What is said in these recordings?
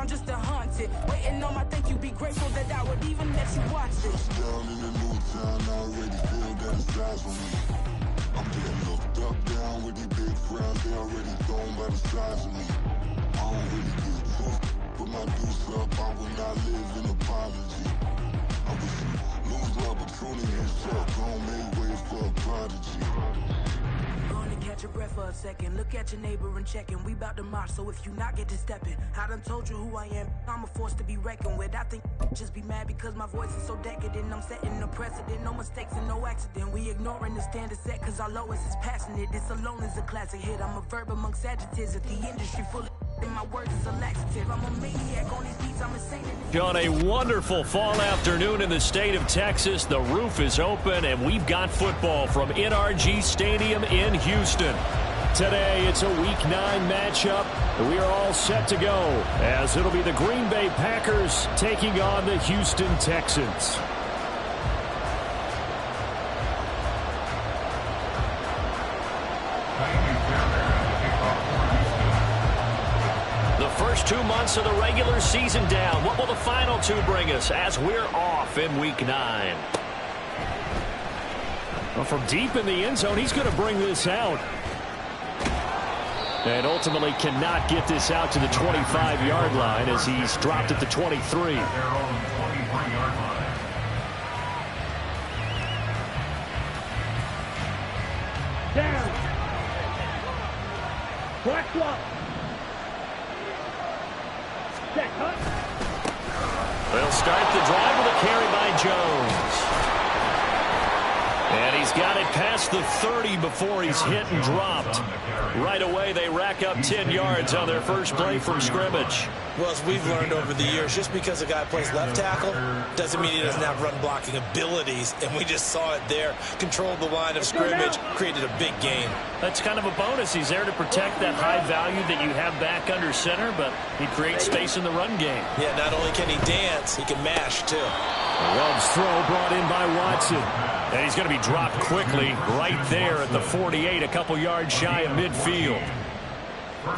around just to hunt it. Waiting on my thank you, be grateful that I would even let you watch it. Down in the new town, I already feel that it's eyes on me. I'm getting looked up, down with these big crowds, they already thrown by the size of me. I don't really give a fuck, put my deuce up, I will not live in apology. I wish you lose my opportunity and suck, don't make way for a prodigy. Gonna catch your breath for a second. Look at your neighbor and checking. We bout to march, so if you not get to stepping, I done told you who I am. I'm a force to be reckoned with. I think just be mad because my voice is so decadent. I'm setting a precedent, no mistakes and no accident. We ignoring the standard set cause our lowest is passionate. This alone is a classic hit. I'm a verb amongst adjectives. If the industry full of my words is a laxative. I'm a maniac on these beats, I'm insane. On a wonderful fall afternoon in the state of Texas, the roof is open and we've got football from NRG Stadium in Houston. Today it's a Week 9 matchup, and we are all set to go as it'll be the Green Bay Packers taking on the Houston Texans. First 2 months of the regular season down. What will the final 2 bring us as we're off in Week 9? Well, from deep in the end zone, he's going to bring this out. And ultimately cannot get this out to the 25-yard line as he's dropped at the 23. Down. Black block. They'll start the drive with a carry by Jones. And he's got it past the 30 before he's hit and dropped. Right away, they rack up 10 yards on their first play from scrimmage. Well, as we've learned over the years, just because a guy plays left tackle doesn't mean he doesn't have run blocking abilities, and we just saw it there. Controlled the line of scrimmage, created a big gain. That's kind of a bonus. He's there to protect that high value that you have back under center, but he creates space in the run game. Yeah, not only can he dance, he can mash, too. Love's throw brought in by Watson. And he's going to be dropped quickly right there at the 48, a couple yards shy of midfield.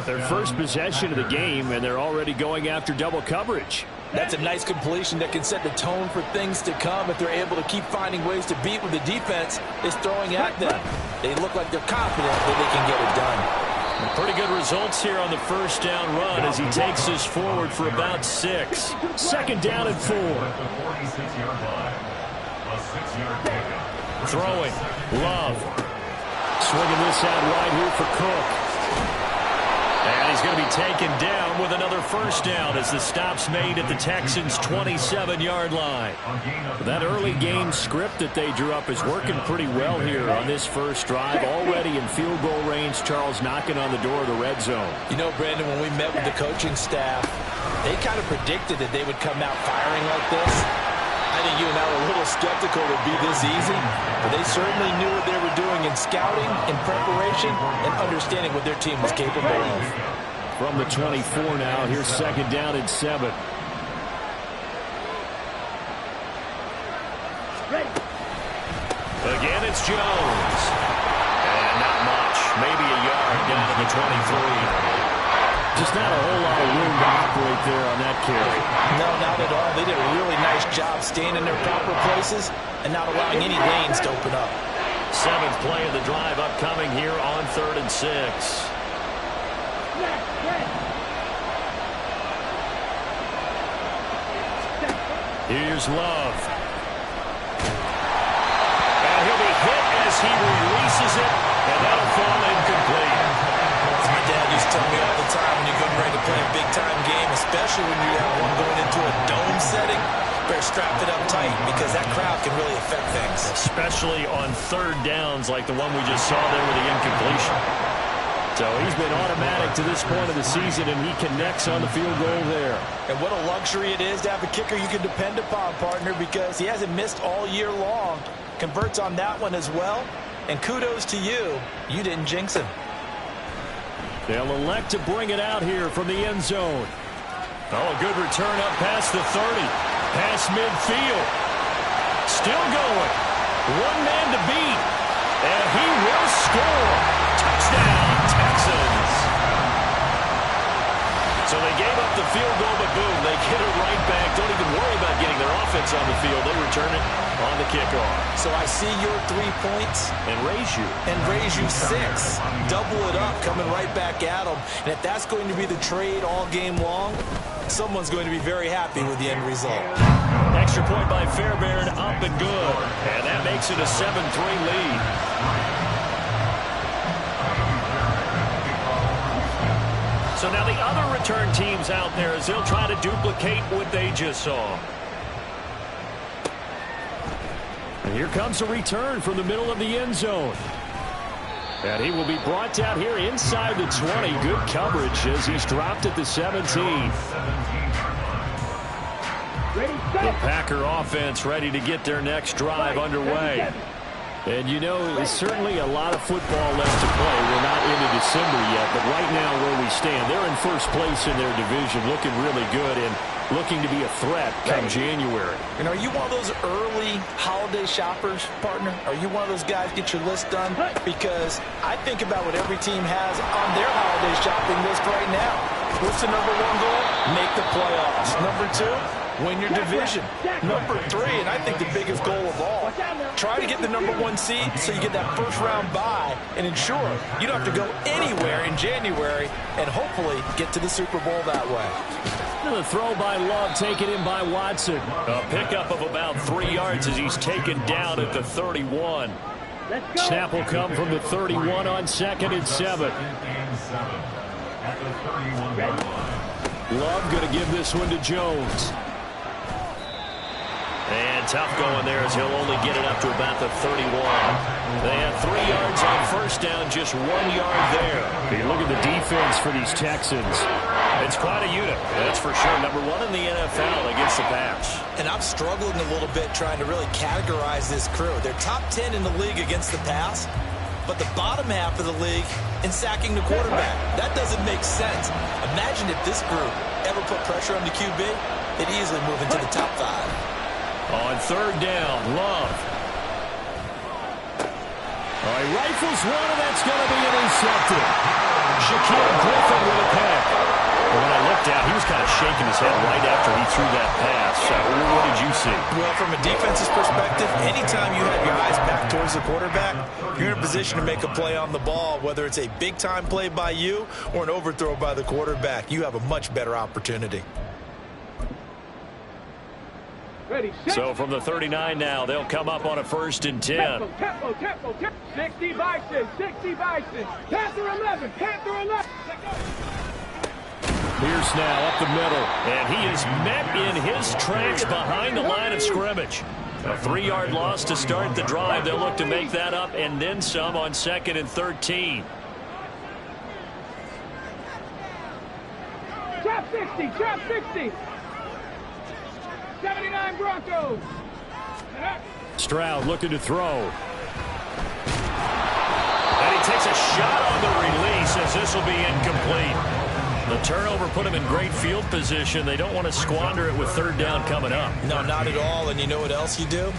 Their first possession of the game, and they're already going after double coverage. That's a nice completion that can set the tone for things to come if they're able to keep finding ways to beat what the defense is throwing at them. They look like they're confident that they can get it done. Pretty good results here on the first down run as he takes us forward for about 6. Second down and 4. Throwing. Love. Swinging this out wide here for Cook. And he's going to be taken down with another first down as the stop's made at the Texans' 27-yard line. That early game script that they drew up is working pretty well here on this first drive. Already in field goal range, Charles knocking on the door of the red zone. You know, Brandon, when we met with the coaching staff, they kind of predicted that they would come out firing like this. I think you and I were a little skeptical it would be this easy, but they certainly knew what they were doing in scouting, in preparation, and understanding what their team was capable of. From the 24 now, here's second down and 7. Again, it's Jones. And not much, maybe a yard down to the 23. Just not a whole lot of room to operate there on that carry. No, not at all. They did a really nice job staying in their proper places and not allowing any lanes to open up. 7th play of the drive upcoming here on 3rd and 6. Here's Love. And he'll be hit as he releases it, and that'll fall incomplete. My dad used to tell me all the time when you're getting ready to play a big-time game, especially when you have one going into a dome setting, better strap it up tight because that crowd can really affect things. Especially on 3rd downs like the one we just saw there with the incompletion. So he's been automatic to this point of the season, and he connects on the field goal there. And what a luxury it is to have a kicker you can depend upon, partner, because he hasn't missed all year long. Converts on that one as well. And kudos to you. You didn't jinx him. They'll elect to bring it out here from the end zone. Oh, a good return up past the 30. Past midfield. Still going. One man to beat. And he will score. Touchdown, Texans. So they gave up the field goal, but boom, they get it right back. Don't even worry about getting their offense on the field. They return it on the kickoff. So I see your 3 points. And raise you 6. Double it up, coming right back at them. And if that's going to be the trade all game long, someone's going to be very happy with the end result. Extra point by Fairbairn, up and good. And that makes it a 7-3 lead. So now the other return teams out there as they'll try to duplicate what they just saw. And here comes a return from the middle of the end zone. And he will be brought down here inside the 20. Good coverage as he's dropped at the 17. The Packer offense ready to get their next drive underway. And, you know, there's certainly a lot of football left to play. We're not into December yet, but right now where we stand, they're in first place in their division, looking really good and looking to be a threat come January. And are you one of those early holiday shoppers, partner? Are you one of those guys get your list done? Because I think about what every team has on their holiday shopping list right now. What's the number 1 goal? Make the playoffs. Number 2? Win your division. Number 3, and I think the biggest goal of all, try to get the number 1 seed so you get that first-round bye and ensure you don't have to go anywhere in January and hopefully get to the Super Bowl that way. The throw by Love taken in by Watson. A pickup of about 3 yards as he's taken down at the 31. Snap will come from the 31 on 2nd and 7. Love going to give this one to Jones. And tough going there as he'll only get it up to about the 31. They have 3 yards on first down, just 1 yard there. You look at the defense for these Texans. It's quite a unit, that's for sure. Number 1 in the NFL against the pass. And I'm struggling a little bit trying to really categorize this crew. They're top 10 in the league against the pass, but the bottom half of the league in sacking the quarterback. That doesn't make sense. Imagine if this group ever put pressure on the QB, they'd easily move into the top 5. On 3rd down, Love. All right, rifles one, and that's going to be intercepted. Shaquille Griffin with a pick. When I looked out, he was kind of shaking his head right after he threw that pass. What did you see? Well, from a defense's perspective, anytime you have your eyes back towards the quarterback, you're in a position to make a play on the ball, whether it's a big-time play by you or an overthrow by the quarterback. You have a much better opportunity. So from the 39 now, they'll come up on a 1st and 10. Tempo. 60 Bison. Panther 11. Pierce now up the middle, and he is met in his tracks behind the line of scrimmage. A 3-yard loss to start the drive. They'll look to make that up and then some on 2nd and 13. Trap 60. 79 Broncos. Stroud looking to throw. And he takes a shot on the release as this will be incomplete. The turnover put him in great field position. They don't want to squander it with 3rd down coming up. No, not at all. And you know what else you do?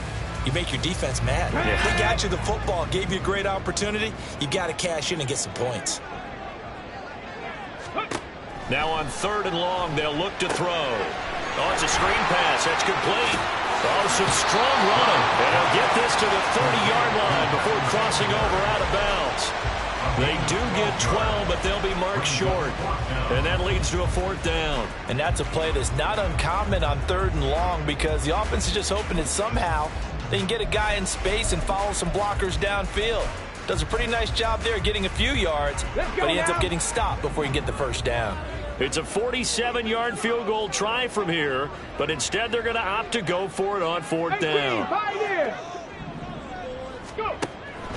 You make your defense mad. Yeah. They got you the football, gave you a great opportunity. You got to cash in and get some points. Now on 3rd and long, they'll look to throw. Oh, it's a screen pass. That's complete. Oh, some strong running. And they'll get this to the 30-yard line before crossing over out of bounds. They do get 12, but they'll be marked short. And that leads to a 4th down. And that's a play that's not uncommon on 3rd and long because the offense is just hoping that somehow they can get a guy in space and follow some blockers downfield. Does a pretty nice job there getting a few yards, but he ends up getting stopped before he can get the 1st down. It's a 47-yard field goal try from here, but instead they're going to opt to go for it on 4th down.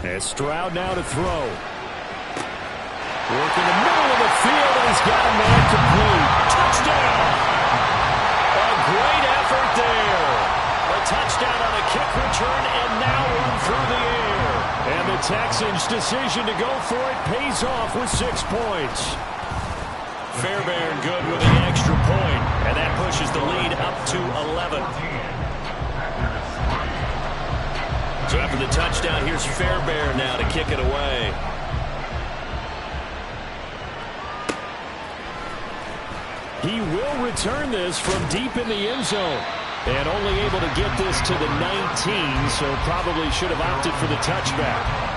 And Stroud now to throw. Work in the middle of the field, and he's got a man complete. Touchdown! A great effort there. A touchdown on a kick return, and now run through the air. And the Texans' decision to go for it pays off with 6 points. Fairbairn good with the extra point, and that pushes the lead up to 11. So after the touchdown, here's Fairbairn now to kick it away. He will return this from deep in the end zone. And only able to get this to the 19, so probably should have opted for the touchback.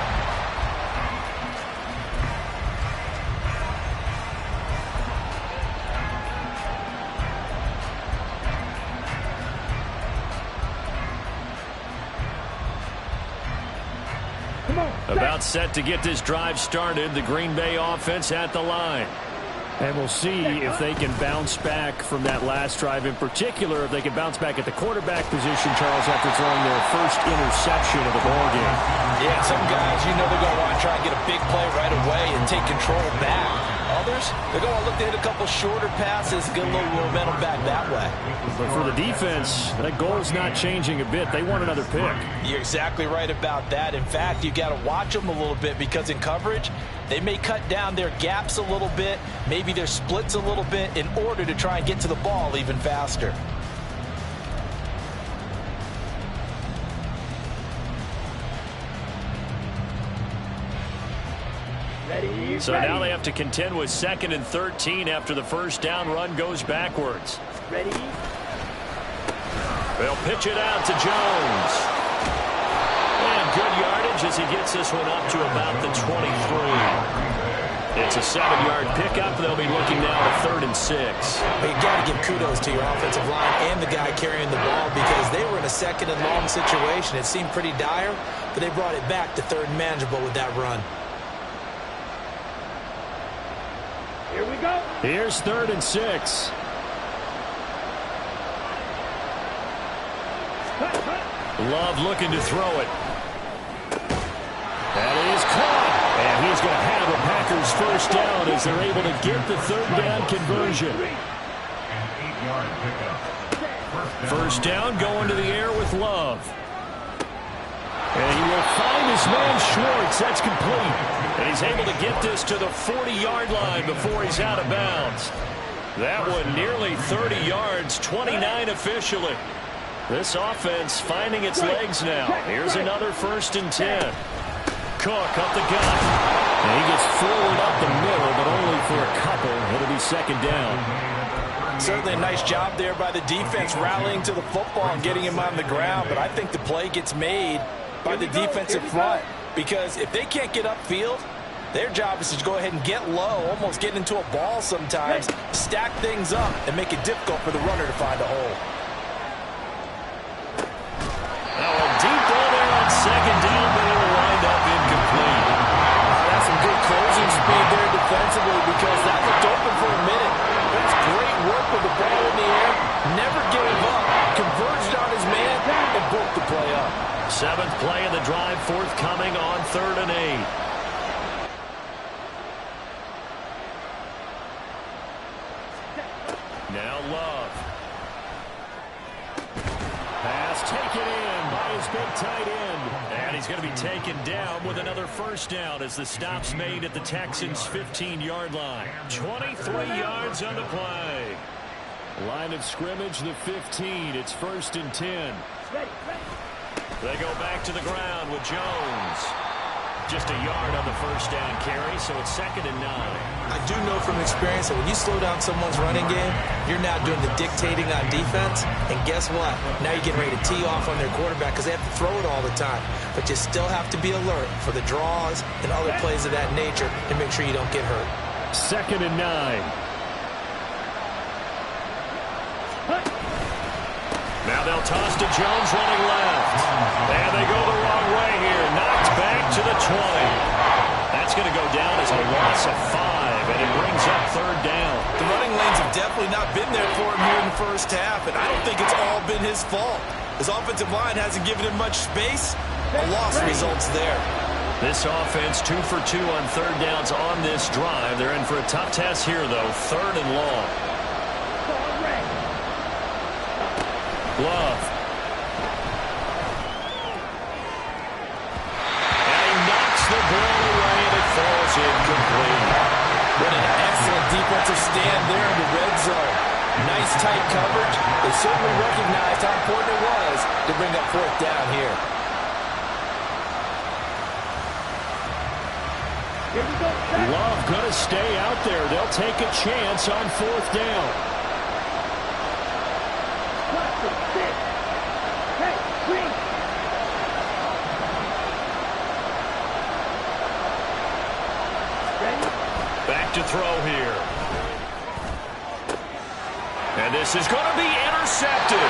About set to get this drive started. The Green Bay offense at the line. And we'll see if they can bounce back from that last drive in particular, if they can bounce back at the quarterback position, Charles, after throwing their first interception of the ball game. Yeah, some guys, you know they're going to want to try and get a big play right away and take control back. Others, they're going to look to hit a couple shorter passes, get a little momentum back that way. But for the defense, that goal's not changing a bit. They want another pick. You're exactly right about that. In fact, you got to watch them a little bit because in coverage, they may cut down their gaps a little bit, maybe their splits a little bit in order to try and get to the ball even faster. So now they have to contend with 2nd and 13 after the first down run goes backwards. Ready? They'll pitch it out to Jones. And good yardage as he gets this one up to about the 23. It's a 7-yard pickup. They'll be looking now at 3rd and 6. But you got to give kudos to your offensive line and the guy carrying the ball because they were in a 2nd and long situation. It seemed pretty dire, but they brought it back to 3rd and manageable with that run. Here we go. Here's 3rd and 6. Love looking to throw it. That is caught. And he's going to have a Packers first down as they're able to get the 3rd down conversion. First down going to the air with Love. And he will find his man Schwartz. That's complete. And he's able to get this to the 40-yard line before he's out of bounds. That one nearly 30 yards, 29 officially. This offense finding its legs now. Here's another 1st and 10. Cook up the gut. And he gets forward up the middle, but only for a couple. It'll be 2nd down. Certainly a nice job there by the defense rallying to the football and getting him on the ground. But I think the play gets made by the defensive front because if they can't get upfield, their job is to go ahead and get low, almost get into a ball sometimes, stack things up, and make it difficult for the runner to find a hole. Now a deep ball there on 2nd down, but it will wind up incomplete. That's some good closing speed there defensively because that looked open for a minute. That's great work with the ball in the air. Never gave up. Converged on his man and broke the play up. 7th play of the drive forthcoming on 3rd and 8. Now Love. Pass taken in by his big tight end. And he's going to be taken down with another first down as the stop's made at the Texans' 15-yard line. 23 yards on the play. Line of scrimmage, the 15. It's 1st and 10. They go back to the ground with Jones. Just a yard on the first down carry, so it's 2nd and 9. I do know from experience that when you slow down someone's running game, you're now doing the dictating on defense. And guess what? Now you're getting ready to tee off on their quarterback because they have to throw it all the time. But you still have to be alert for the draws and other plays of that nature and make sure you don't get hurt. 2nd and 9. Now they'll toss to Jones running left. And they go the wrong way here. Knocked back to the 20. That's going to go down as a loss of 5, and it brings up 3rd down. The running lanes have definitely not been there for him here in the first half, and I don't think it's all been his fault. His offensive line hasn't given him much space. A loss results there. This offense 2 for 2 on 3rd downs on this drive. They're in for a tough test here, though. 3rd and long. Love. And he knocks the ball away, and it falls incomplete. What an excellent defensive stand there in the red zone. Nice tight coverage. They certainly recognized how important it was to bring up 4th down here. Love going to stay out there. They'll take a chance on 4th down. Back to throw here. And this is going to be intercepted.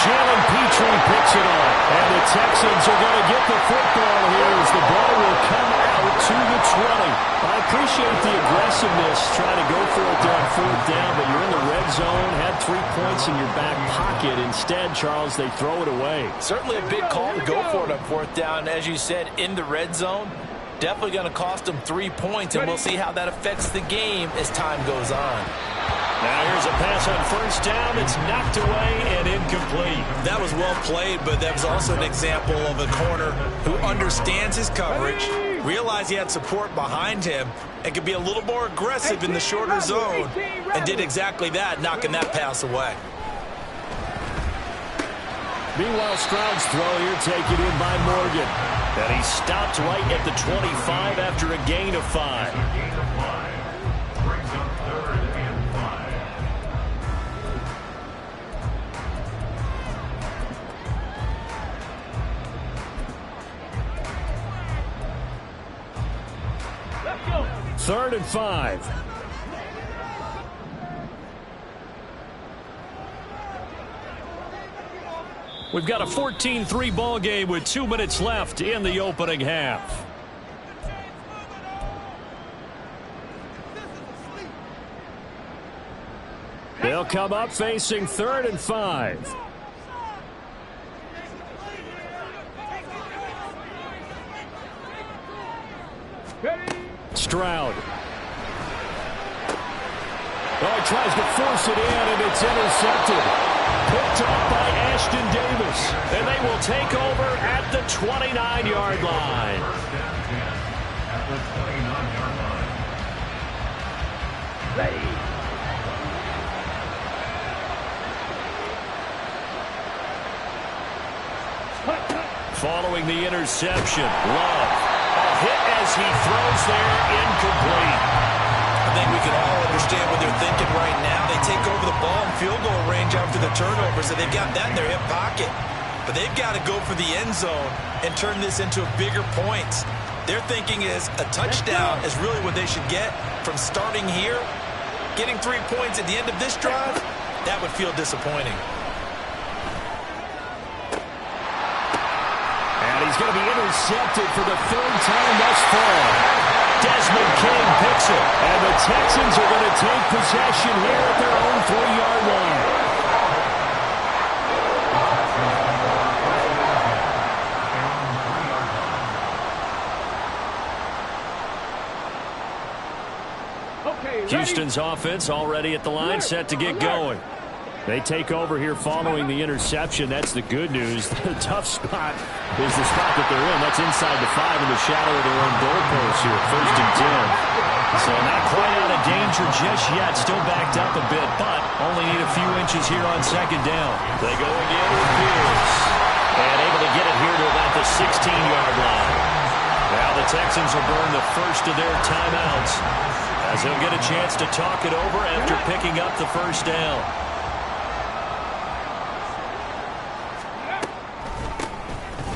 Jalen Petrie picks it up. And the Texans are going to get the football here as the ball will come out to the 20. I appreciate the aggressiveness trying to go for it there on 4th down, but you're in the red zone, had 3 points in your back pocket. Instead, Charles, they throw it away. Certainly a big call to go for it on 4th down. As you said, in the red zone, definitely going to cost them 3 points, and we'll see how that affects the game as time goes on. Now here's a pass on 1st down. It's knocked away and incomplete. That was well played, but that was also an example of a corner who understands his coverage, realized he had support behind him, and could be a little more aggressive in the shorter zone, and did exactly that, knocking that pass away. Meanwhile, Stroud's throw here taken in by Morgan. And he stopped right at the 25 after a gain of 5. Third and 5. We've got a 14-3 ball game with 2 minutes left in the opening half. They'll come up facing 3rd and 5. Stroud. Oh, he tries to force it in, and it's intercepted. Picked up by Ashton Davis. And they will take over at the 29-yard line. Ready. Following the interception, Love. A hit as he throws there, incomplete. I think we can all understand what they're thinking right now. They take over the ball in field goal range after the turnover, so they've got that in their hip pocket. But they've got to go for the end zone and turn this into bigger points. Their thinking is a touchdown is really what they should get from starting here. Getting 3 points at the end of this drive, that would feel disappointing. And he's going to be intercepted for the 3rd time thus far. Desmond King picks it. And the Texans are going to take possession here at their own 3-yard line. Houston's offense already at the line, set to get going. They take over here following the interception. That's the good news. The tough spot is the spot that they're in. That's inside the 5 in the shadow of their own goalpost here, 1st and 10. So not quite out of danger just yet. Still backed up a bit, but only need a few inches here on 2nd down. They go again with Pierce. And able to get it here to about the 16-yard line. Now the Texans will burn the first of their timeouts as they'll get a chance to talk it over after picking up the 1st down.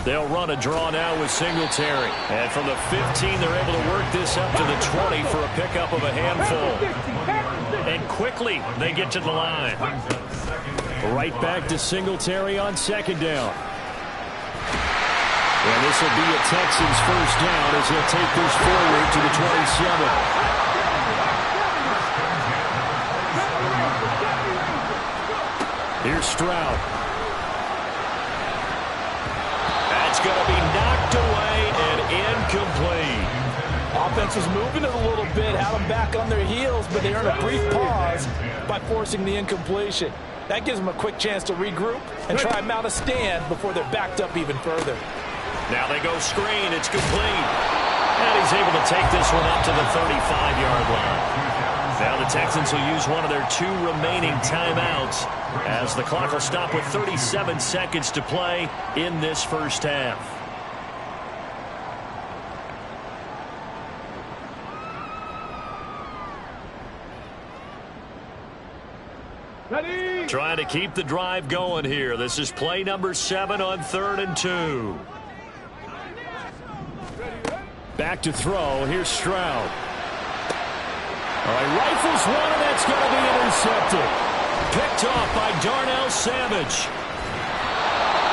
They'll run a draw now with Singletary. And from the 15, they're able to work this up to the 20 for a pickup of a handful. And quickly, they get to the line. Right back to Singletary on 2nd down. And this will be a Texans 1st down as he'll take this forward to the 27. Here's Stroud. That's going to be knocked away and incomplete. Offense was moving it a little bit, had them back on their heels, but they earned a brief pause by forcing the incompletion. That gives them a quick chance to regroup and try and mount a stand before they're backed up even further. Now they go screen. It's complete. And he's able to take this one up to the 35-yard line. Now the Texans will use one of their 2 remaining timeouts as the clock will stop with 37 seconds to play in this 1st half. Ready. Trying to keep the drive going here. This is play number 7 on 3rd and 2. Back to throw. Here's Stroud. All right, rifles one, and that's going to be intercepted. Picked off by Darnell Savage.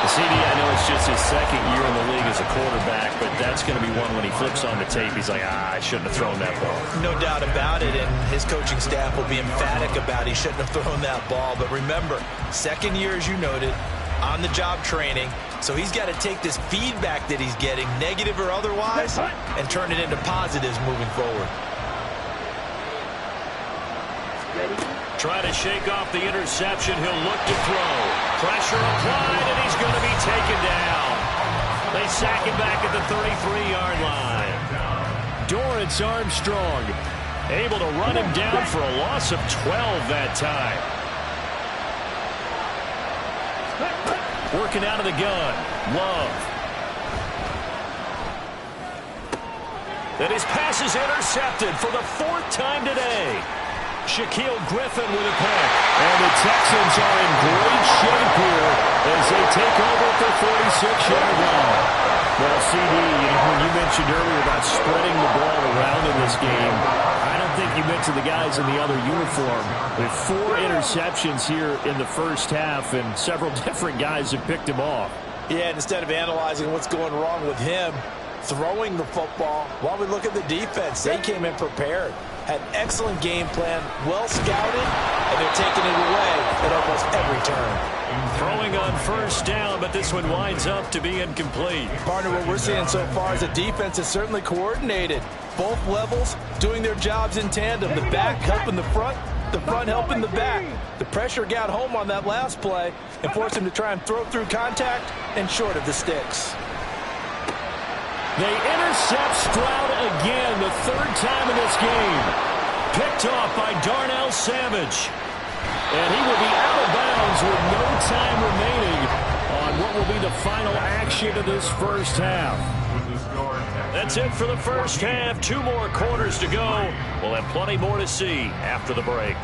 The CD, I know it's just his second year in the league as a quarterback, but that's going to be one when he flips on the tape. He's like, I shouldn't have thrown that ball. No doubt about it, and his coaching staff will be emphatic about he shouldn't have thrown that ball. But remember, second year, as you noted, on-the-job training, so he's got to take this feedback that he's getting, negative or otherwise, and turn it into positives moving forward. Trying to shake off the interception. He'll look to throw. Pressure applied, and he's going to be taken down. They sack him back at the 33-yard line. Dorrance Armstrong able to run him down for a loss of 12 that time. Working out of the gun. Love. And his pass is intercepted for the 4th time today. Shaquille Griffin with a pick. And the Texans are in great shape here as they take over at their 46-yard line. Well, CD, when you mentioned earlier about spreading the ball around in this game, I don't think you mentioned the guys in the other uniform. With 4 interceptions here in the first half, and several different guys have picked him off. Yeah, and instead of analyzing what's going wrong with him throwing the football, while we look at the defense, they came in prepared. Had an excellent game plan, well scouted, and they're taking it away at almost every turn. Throwing on first down, but this one winds up to be incomplete. Partner, what we're seeing so far is the defense is certainly coordinated. Both levels doing their jobs in tandem. The back helping the front helping the back. The pressure got home on that last play and forced him to try and throw through contact and short of the sticks. They intercept Stroud again, the 3rd time in this game. Picked off by Darnell Savage. And he will be out of bounds with no time remaining on what will be the final action of this first half. That's it for the first half. 2 more quarters to go. We'll have plenty more to see after the break.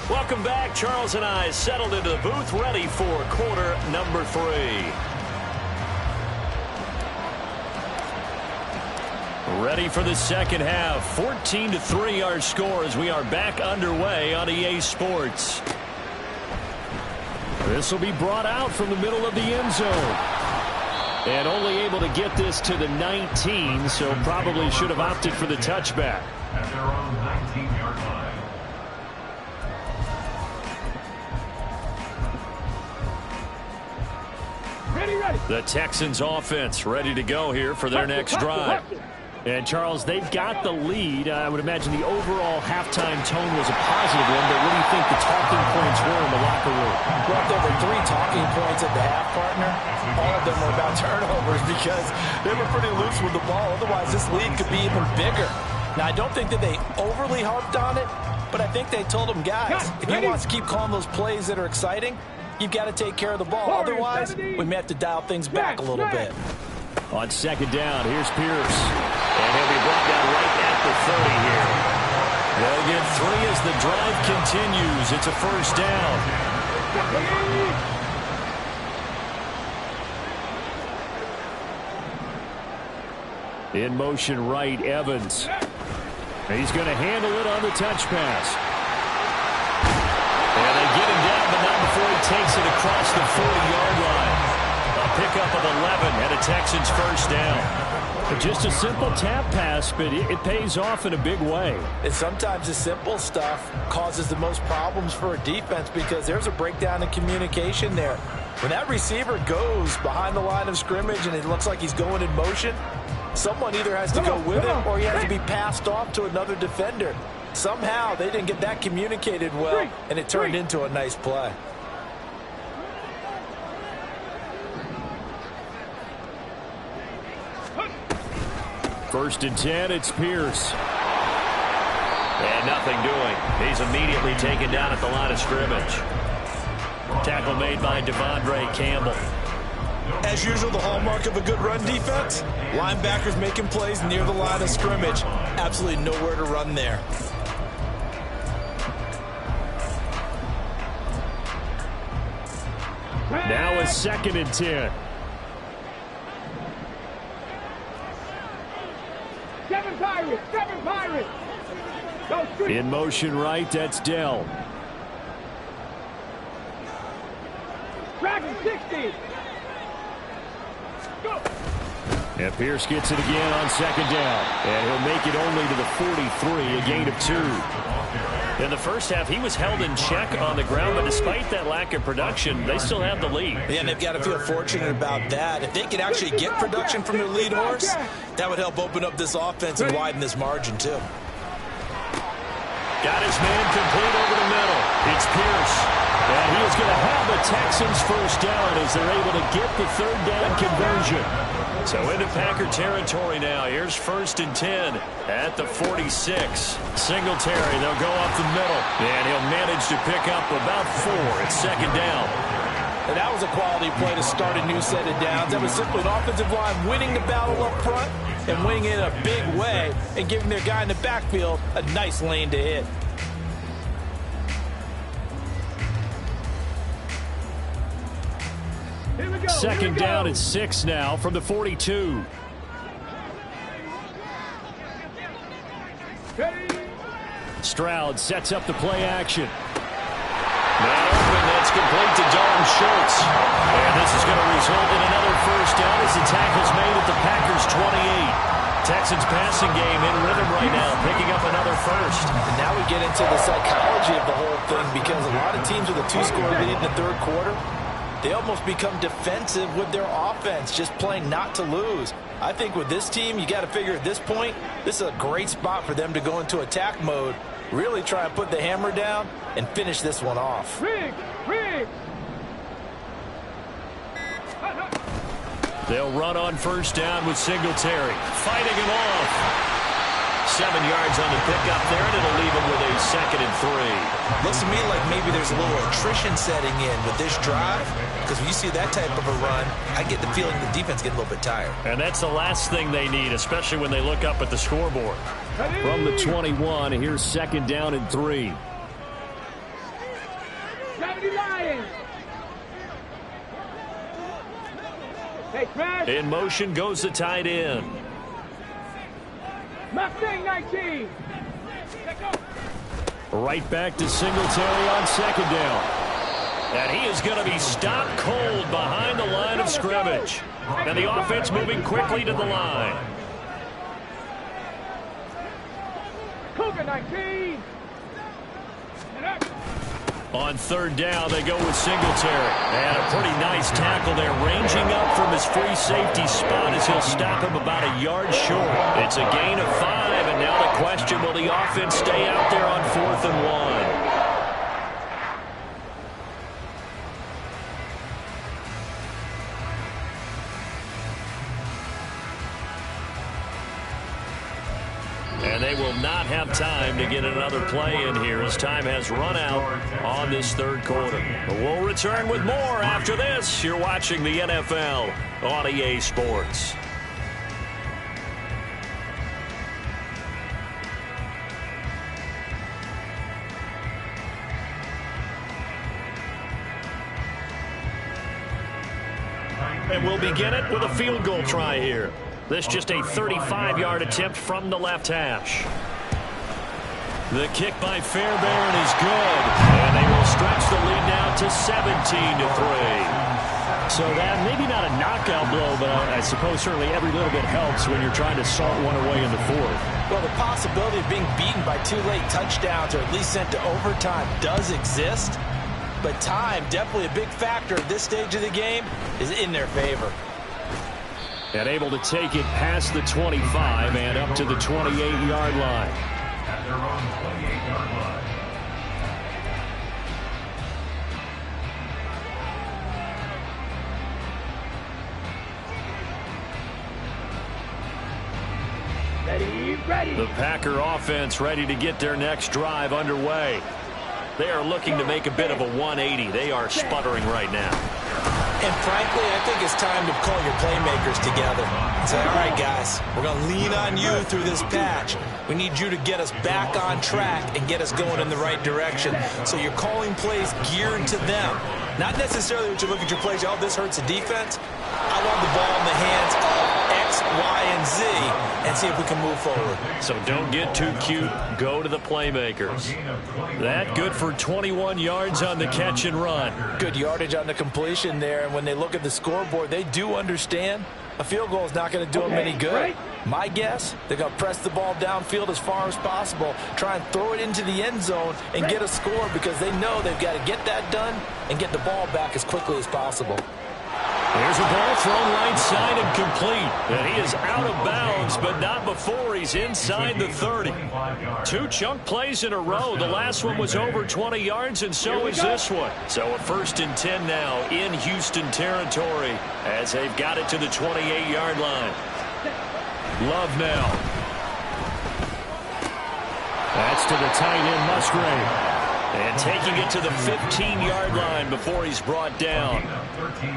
Welcome back. Charles and I settled into the booth, ready for quarter number 3. Ready for the second half. 14-3 our score as we are back underway on EA Sports. This will be brought out from the middle of the end zone. And only able to get this to the 19, so probably should have opted for the touchback. At their own 19-yard line. The Texans offense ready to go here for their next drive. And, Charles, they've got the lead. I would imagine the overall halftime tone was a positive one, but what do you think the talking points were in the locker room? Well, there were 3 talking points at the half, partner. All of them were about turnovers because they were pretty loose with the ball. Otherwise, this lead could be even bigger. Now, I don't think that they overly harped on it, but I think they told them, guys, if he wants to keep calling those plays that are exciting, you've got to take care of the ball. Otherwise, we may have to dial things back a little bit. On second down, here's Pierce. And he'll be brought down right at the 30 here. They'll get 3 as the drive continues. It's a first down. In motion right, Evans. He's going to handle it on the touch pass. And they get him down, but not before he takes it across the 40-yard line. A pickup of 11 and a Texans first down. Just a simple tap pass, but it pays off in a big way. And sometimes the simple stuff causes the most problems for a defense because there's a breakdown in communication there. When that receiver goes behind the line of scrimmage and it looks like he's going in motion, someone either has to go with him or he has to be passed off to another defender. Somehow they didn't get that communicated well, and it turned into a nice play. First and 10, it's Pierce. And nothing doing. He's immediately taken down at the line of scrimmage. Tackle made by Devondre Campbell. As usual, the hallmark of a good run defense, linebackers making plays near the line of scrimmage. Absolutely nowhere to run there. Now a second and 10. Seven Pirates. In motion right, that's Dell. Dragon 60. Go. And Pierce gets it again on second down. And he'll make it only to the 43, a gain of 2. In the first half, he was held in check on the ground, but despite that lack of production, they still have the lead. Yeah, and they've got to feel fortunate about that. If they can actually get production from their lead horse, that would help open up this offense and widen this margin, too. Got his man complete over the middle. It's Pierce. And he is going to have the Texans first down as they're able to get the third down conversion. So into Packer territory now. Here's first and 10 at the 46. Singletary, they'll go up the middle. And he'll manage to pick up about 4 at second down. And that was a quality play to start a new set of downs. That was simply an offensive line winning the battle up front and winning it in a big way and giving their guy in the backfield a nice lane to hit. Second down at 6 now from the 42. Stroud sets up the play action. Now open, that's complete to Dalton Schultz. And this is going to result in another first down as the tackle's made at the Packers' 28. Texans passing game in rhythm right now, picking up another first. And now we get into the psychology of the whole thing because a lot of teams with a 2-score lead in the third quarter, they almost become defensive with their offense, just playing not to lose. I think with this team, you got to figure at this point, this is a great spot for them to go into attack mode, really try and put the hammer down and finish this one off. They'll run on first down with Singletary, fighting him off. 7 yards on the pickup there, and it'll leave him with a second and 3. Looks to me like maybe there's a little attrition setting in with this drive, because when you see that type of a run, I get the feeling the defense gets a little bit tired. And that's the last thing they need, especially when they look up at the scoreboard. From the 21, here's second down and 3. In motion goes the tight end. Mustang 19. Right back to Singletary on second down. And he is going to be stopped cold behind the line of scrimmage. And the offense moving quickly to the line. Cougar 19. On third down, they go with Singletary. And a pretty nice tackle there, ranging up from his free safety spot as he'll stop him about a yard short. It's a gain of 5, and now the question, will the offense stay out there on 4th and 1? And they will not have time to get another play in here as time has run out on this third quarter. But we'll return with more after this. You're watching the NFL on EA Sports. And we'll begin it with a field goal try here. This just a 35-yard attempt from the left hash. The kick by Fairbairn is good. And they will stretch the lead now to 17-3. So that, maybe not a knockout blow, but I suppose certainly every little bit helps when you're trying to salt one away in the fourth. Well, the possibility of being beaten by 2 late touchdowns or at least sent to overtime does exist. But time, definitely a big factor at this stage of the game, is in their favor. And able to take it past the 25 and up to the 28-yard line. At their own 28-yard line. Ready. The Packer offense ready to get their next drive underway. They are looking to make a bit of a 180. They are sputtering right now. And frankly, I think it's time to call your playmakers together and say, all right, guys, we're going to lean on you through this patch. We need you to get us back on track and get us going in the right direction. So you're calling plays geared to them. Not necessarily what you look at your plays, oh, this hurts the defense. I want the ball in the hands of X, Y, and Z and see if we can move forward. So don't get too cute. Go to the playmakers. That good for 21 yards on the catch and run. Good yardage on the completion there. And when they look at the scoreboard, they do understand a field goal is not going to do them any good. My guess, they're going to press the ball downfield as far as possible, try and throw it into the end zone and get a score because they know they've got to get that done and get the ball back as quickly as possible. There's a ball thrown right side and complete. And he is out of bounds, but not before he's inside the 30. 2 chunk plays in a row. The last one was over 20 yards, and so is this one. So a 1st and 10 now in Houston territory as they've got it to the 28-yard line. Love now. That's to the tight end, Musgrave. And taking it to the 15-yard line before he's brought down.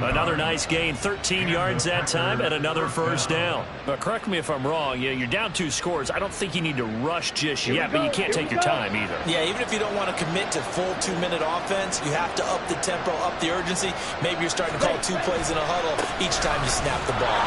Another nice gain, 13 yards that time, and another 1st down. Correct me if I'm wrong. You're down 2 scores. I don't think you need to rush just yet, but you can't take your time either. Yeah, even if you don't want to commit to full 2-minute offense, you have to up the tempo, up the urgency. Maybe you're starting to call 2 plays in a huddle each time you snap the ball.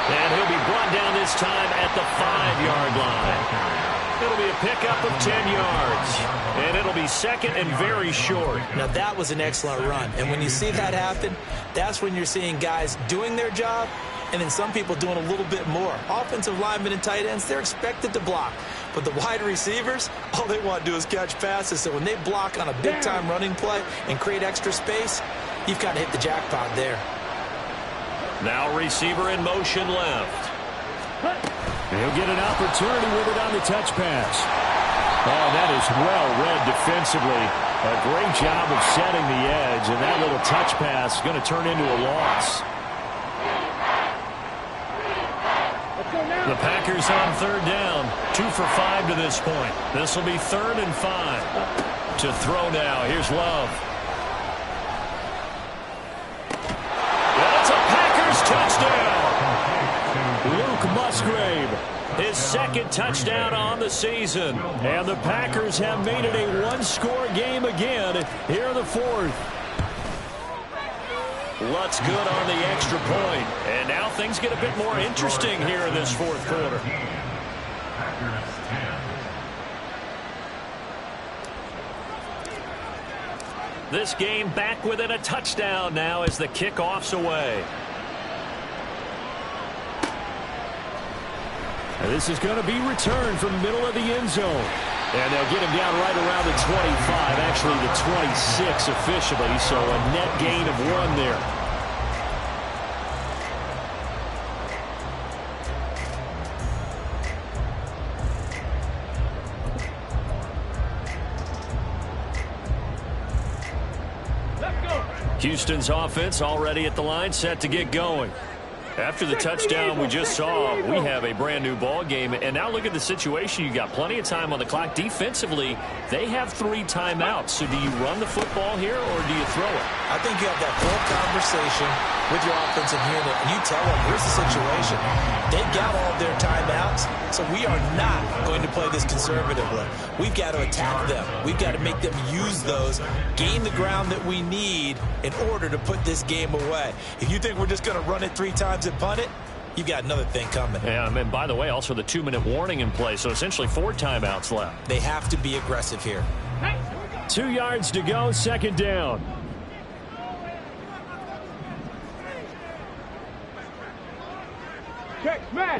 And he'll be brought down this time at the 5-yard line. It'll be a pickup of 10 yards. And it'll be 2nd and very short. Now, that was an excellent run. And when you see that happen, that's when you're seeing guys doing their job and then some people doing a little bit more. Offensive linemen and tight ends, they're expected to block. But the wide receivers, all they want to do is catch passes. So when they block on a big-time running play and create extra space, you've got to hit the jackpot there. Now receiver in motion left. He'll get an opportunity with it on the touch pass. Oh, that is well read defensively. A great job of setting the edge, and that little touch pass is going to turn into a loss. The Packers on 3rd down. 2 for 5 to this point. This will be 3rd and 5. To throw now. Here's Love. That's a Packers touchdown. Luke Musgrave, his 2nd touchdown on the season. And the Packers have made it a 1-score game again here in the 4th. Lutz good on the extra point. And now things get a bit more interesting here in this 4th quarter. This game back within a touchdown now as the kickoff's away. And this is going to be returned from the middle of the end zone. And they'll get him down right around the 25, actually the 26 officially, so a net gain of 1 there. Let's go. Houston's offense already at the line, set to get going. After the touchdown we just saw, we have a brand new ball game. And now look at the situation. You got plenty of time on the clock. Defensively, they have 3 timeouts. So do you run the football here or do you throw it? I think you have that full conversation with your offensive unit, and you tell them, here's the situation. They've got all of their timeouts, so we are not going to play this conservatively. We've got to attack them. We've got to make them use those, gain the ground that we need in order to put this game away. If you think we're just going to run it 3 times and punt it, you've got another thing coming. Yeah, and by the way, also the 2-minute warning in play, so essentially 4 timeouts left. They have to be aggressive here. 2 yards to go, 2nd down.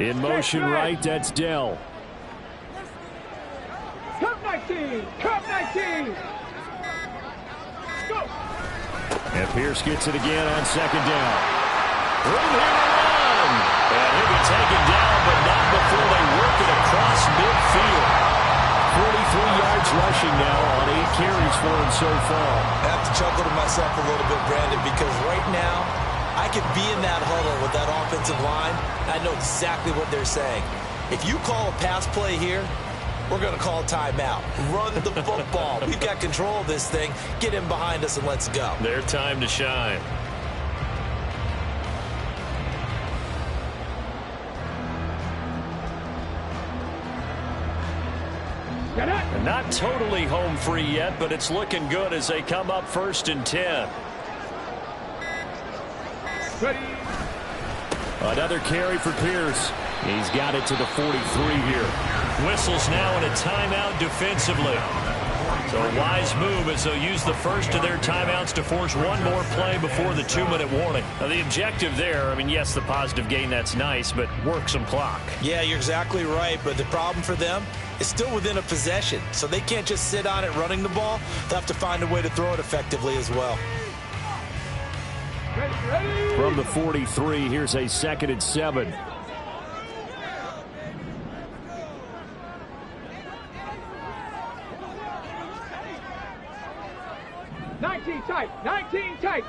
In motion right, that's Dell. Cup 19! Cup 19! Go! And Pierce gets it again on 2nd down. Room here to run. And he'll be taken down, but not before they work it across midfield. 43 yards rushing now on 8 carries for him so far. I have to chuckle to myself a little bit, Brandon, because right now I could be in that huddle with that offensive line. I know exactly what they're saying. If you call a pass play here, we're going to call timeout. Run the football. We've got control of this thing. Get him behind us and let's go. Their time to shine. And not totally home free yet, but it's looking good as they come up 1st and 10. Ready. Another carry for Pierce. He's got it to the 43 here. Whistles now in a timeout defensively. So a wise move as they'll use the first of their timeouts to force one more play before the 2-minute warning. Now the objective there, I mean, yes, the positive gain, that's nice, but work some clock. Yeah, you're exactly right, but the problem for them is still within a possession, so they can't just sit on it running the ball. They'll have to find a way to throw it effectively as well. Ready. From the 43, here's a 2nd and 7. Tight. 19 tight.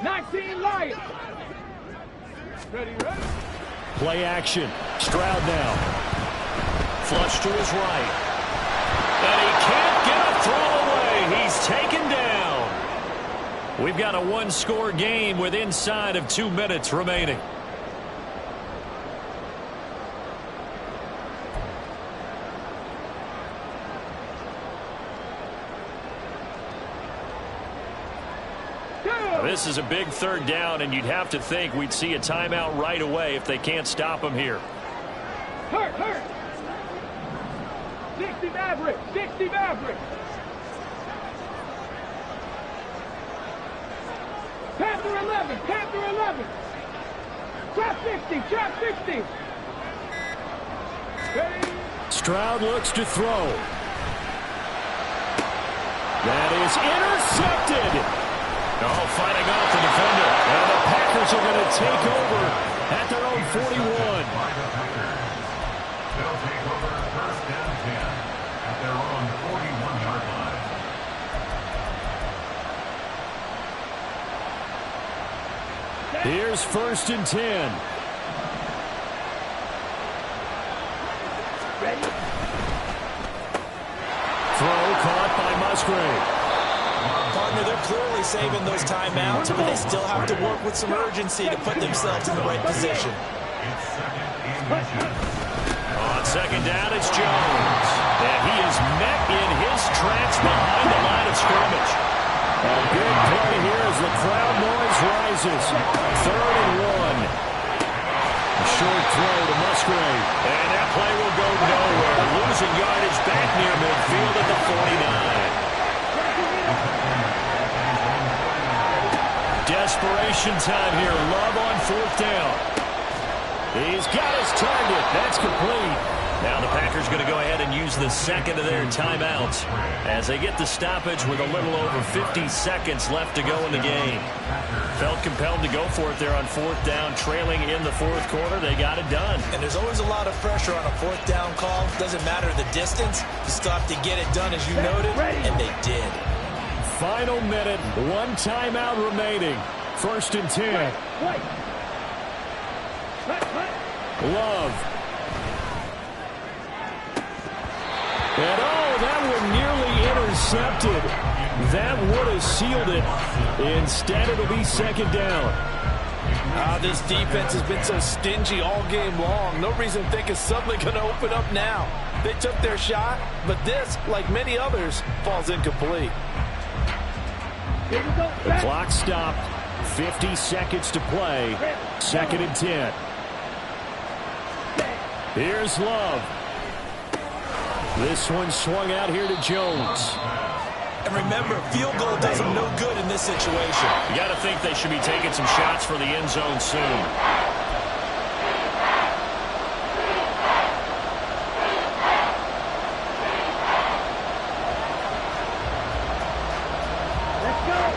19 Lions. Ready. Play action. Stroud now. Flush to his right. And he can't get a throw away. He's taken down. We've got a one-score game with inside of 2 minutes remaining. This is a big 3rd down, and you'd have to think we'd see a timeout right away if they can't stop him here. Hurt. 60 Maverick. 60 Maverick. Panther 11. Panther 11. Trap 60. Trap 60. Ready. Stroud looks to throw. That is intercepted. Oh, fighting off the defender. And the Packers are going to take over at their own 41. They'll take over 1st and 10 at their own 41-yard line. Here's 1st and 10. Ready. Throw caught by Musgrave. Partner, they're clearly saving those timeouts, but they still have to work with some urgency to put themselves in the right position. It's 2nd and 10. On 2nd down, it's Jones. And he is met in his tracks behind the line of scrimmage. A big play here as the crowd noise rises. 3rd and 1. A short throw to Musgrave. And that play will go nowhere. Losing yardage back near midfield at the 49. Desperation time here. Love on 4th down. He's got his target. That's complete. Now the Packers going to go ahead and use the 2nd of their timeouts as they get the stoppage with a little over 50 seconds left to go in the game. Felt compelled to go for it there on 4th down, trailing in the 4th quarter. They got it done. And there's always a lot of pressure on a 4th down call. Doesn't matter the distance. You still have to get it done as you noted, and they did. Final minute, 1 timeout remaining. 1st and 10. Love. And that one nearly intercepted. That would have sealed it. Instead, it'll be 2nd down. This defense has been so stingy all game long. No reason to think it's suddenly going to open up now. They took their shot, but this, like many others, falls incomplete. The clock stopped. 50 seconds to play. 2nd and 10. Here's Love. This one swung out here to Jones. And remember, field goal does them no good in this situation. You got to think they should be taking some shots for the end zone soon.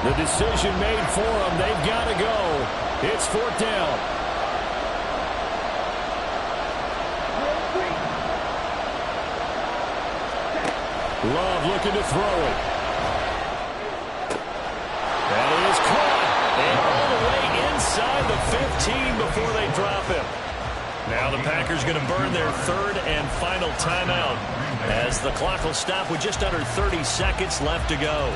The decision made for them. They've got to go. It's 4th down. Love looking to throw it. That is caught. 17 before they drop him. Now the Packers going to burn their third and final timeout as the clock will stop with just under 30 seconds left to go.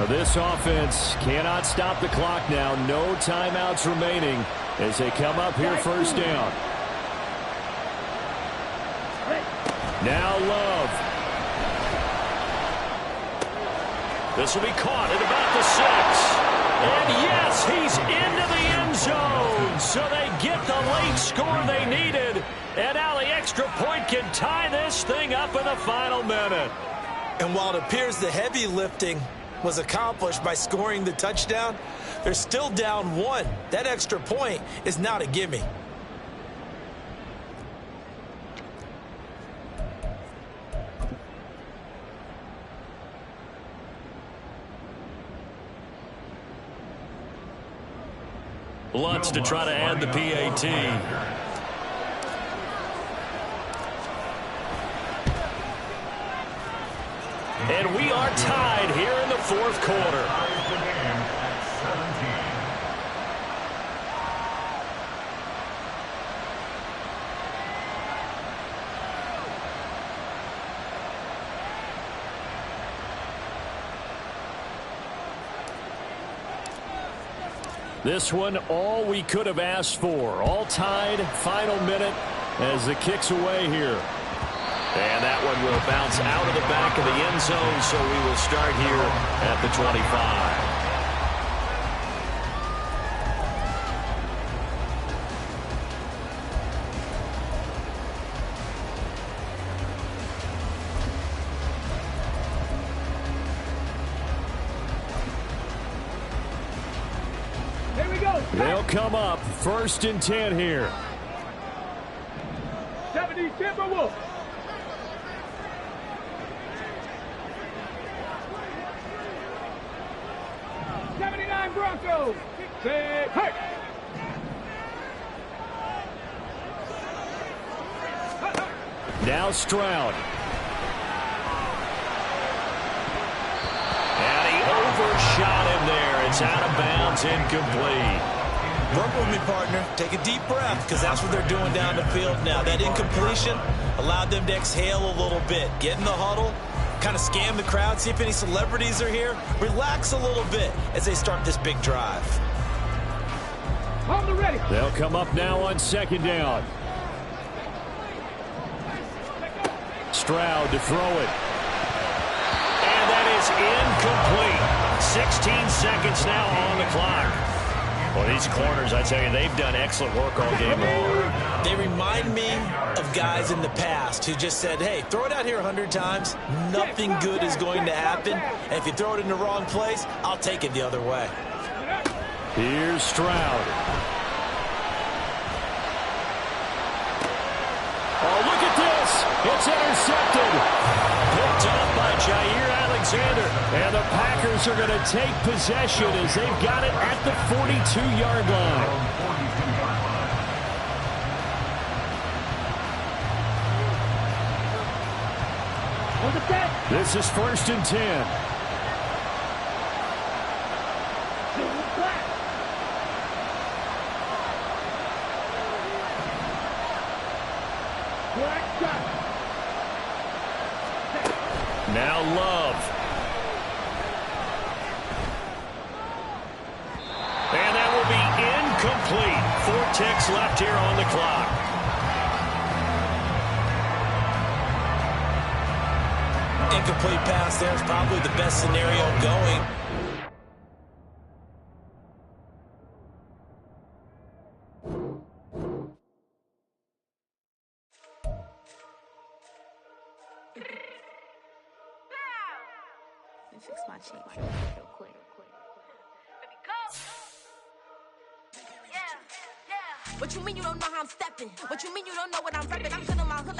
This offense cannot stop the clock now. No timeouts remaining as they come up here first down. Now Love. This will be caught at about the 6. And yes, he's into the end zone. So they get the late score they needed. And now the extra point can tie this thing up in the final minute. And while it appears the heavy lifting was accomplished by scoring the touchdown, they're still down 1. That extra point is not a gimme. Lutz to try to add the PAT. And we are tied here in the fourth quarter. This one, all we could have asked for. All tied, final minute as the kick's away here. And that one will bounce out of the back of the end zone, so we will start here at the 25. They'll come up first and 10 here. 70 Timberwolves. Broncos. Say, hey. Now Stroud. And he overshot him there. It's out of bounds, incomplete. Work with me, partner. Take a deep breath, because that's what they're doing down the field now. That incompletion allowed them to exhale a little bit. Get in the huddle. Kind of scan the crowd, see if any celebrities are here. Relax a little bit as they start this big drive. On the ready. They'll come up now on second down. Stroud to throw it. And that is incomplete. 16 seconds now on the clock. Well, these corners, I tell you, they've done excellent work all game long. They remind me of guys in the past who just said, hey, throw it out here 100 times. Nothing good is going to happen. And if you throw it in the wrong place, I'll take it the other way. Here's Stroud. Oh, look at this. It's intercepted. Picked up by Jair Alexander. And the Packers are going to take possession as they've got it at the 42-yard line. This is first and 10. Now Love. And that will be incomplete. 4 ticks left here on the clock. Incomplete pass there is probably the best scenario going. Fix my chain real quick. What you mean you don't know how I'm stepping? What you mean you don't know what I'm repping? I'm good in my hood.